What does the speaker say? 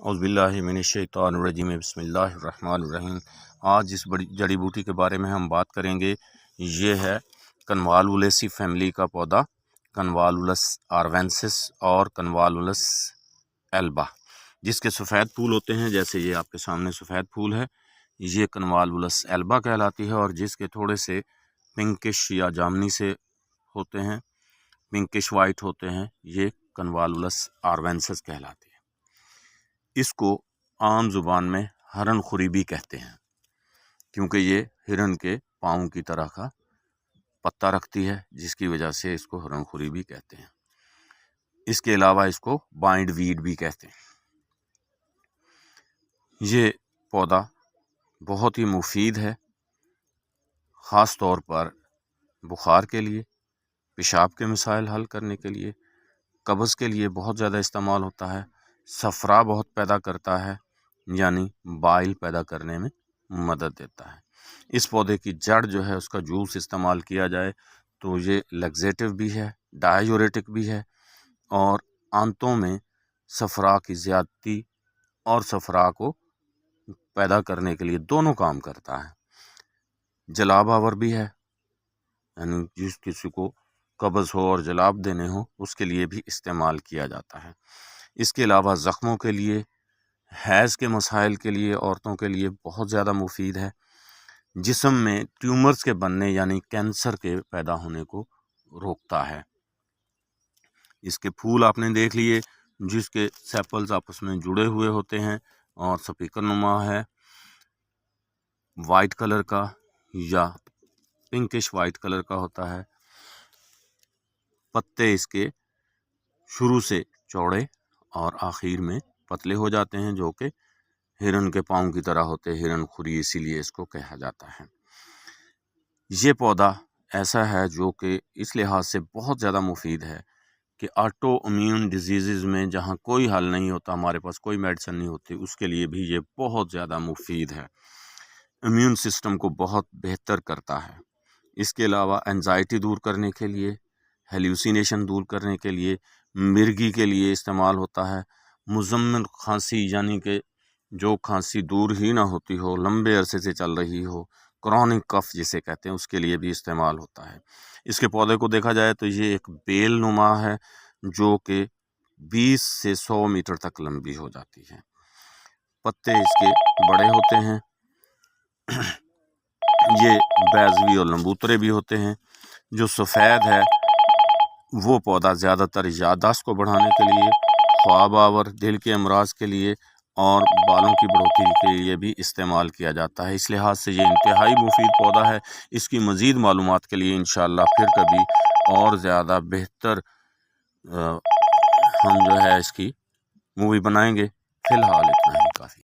औज़ुबिल्लाहि मिनश्शैतानिर्रजीम बिस्मिल्लाहिर्रहमानिर्रहीम। आज इस बड़ी जड़ी बूटी के बारे में हम बात करेंगे। ये है कन्वालुलेसी फैमिली का पौधा, कन्वालुलस आर्वेंसिस और कन्वालुलस एल्बा, जिसके सफ़ेद फूल होते हैं। जैसे ये आपके सामने सफ़ेद फूल है, ये कन्वालुलस एल्बा कहलाती है। और जिसके थोड़े से पिंकिश या जामनी से होते हैं, पिंकिश वाइट होते हैं, ये कन्वालुलस आर्वेंसिस कहलाती है। इसको आम ज़ुबान में हरन खुरी भी कहते हैं, क्योंकि ये हिरन के पाँव की तरह का पत्ता रखती है, जिसकी वजह से इसको हरन खुरी भी कहते हैं। इसके अलावा इसको बाइंड वीड भी कहते हैं। ये पौधा बहुत ही मुफीद है, ख़ास तौर पर बुखार के लिए, पेशाब के मसाइल हल करने के लिए, कब्ज़ के लिए बहुत ज़्यादा इस्तेमाल होता है। सफ़रा बहुत पैदा करता है, यानी बाइल पैदा करने में मदद देता है। इस पौधे की जड़ जो है, उसका जूस इस्तेमाल किया जाए तो ये लग्जेटिव भी है, डाययूरेटिक भी है, और आंतों में सफ़रा की ज़्यादती और सफ़रा को पैदा करने के लिए दोनों काम करता है। जलाब आवर भी है, यानी जिस किसी को कब्ज़ हो और जलाब देने हो, उसके लिए भी इस्तेमाल किया जाता है। इसके अलावा ज़ख्मों के लिए, हैज़ के मसाइल के लिए, औरतों के लिए बहुत ज़्यादा मुफीद है। जिस्म में ट्यूमर्स के बनने यानी कैंसर के पैदा होने को रोकता है। इसके फूल आपने देख लिए, जिसके सेपल्स आपस में जुड़े हुए होते हैं और स्पीकर नुमा है, वाइट कलर का या पिंकिश वाइट कलर का होता है। पत्ते इसके शुरू से चौड़े और आखिर में पतले हो जाते हैं, जो कि हिरन के पाँव की तरह होते हैं, हिरन खुरी इसीलिए इसको कहा जाता है। ये पौधा ऐसा है जो कि इस लिहाज से बहुत ज़्यादा मुफीद है कि ऑटो इम्यून डिजीज़ में जहाँ कोई हल नहीं होता, हमारे पास कोई मेडिसिन नहीं होती, उसके लिए भी ये बहुत ज़्यादा मुफीद है। इम्यून सिस्टम को बहुत बेहतर करता है। इसके अलावा एंजाइटी दूर करने के लिए, हेल्यूसिनेशन दूर करने के लिए, मिर्गी के लिए इस्तेमाल होता है। मुज़म्मिल खांसी, यानी कि जो खांसी दूर ही ना होती हो, लंबे अरसे से चल रही हो, क्रॉनिक कफ जिसे कहते हैं, उसके लिए भी इस्तेमाल होता है। इसके पौधे को देखा जाए तो ये एक बेल नुमा है, जो कि 20 से 100 मीटर तक लंबी हो जाती है। पत्ते इसके बड़े होते हैं। ये बैजवी और लंबूतरे भी होते हैं। जो सफ़ेद है वो पौधा ज़्यादातर याददाश्त को बढ़ाने के लिए, ख्वाब आवर, दिल के अमराज के लिए और बालों की बढ़ोतरी के लिए भी इस्तेमाल किया जाता है। इस लिहाज से ये इंतहाई मुफीद पौधा है। इसकी मज़ीद मालूमात के लिए इंशाअल्लाह फिर कभी और ज़्यादा बेहतर हम जो है इसकी मूवी बनाएंगे। फ़िलहाल इतना ही।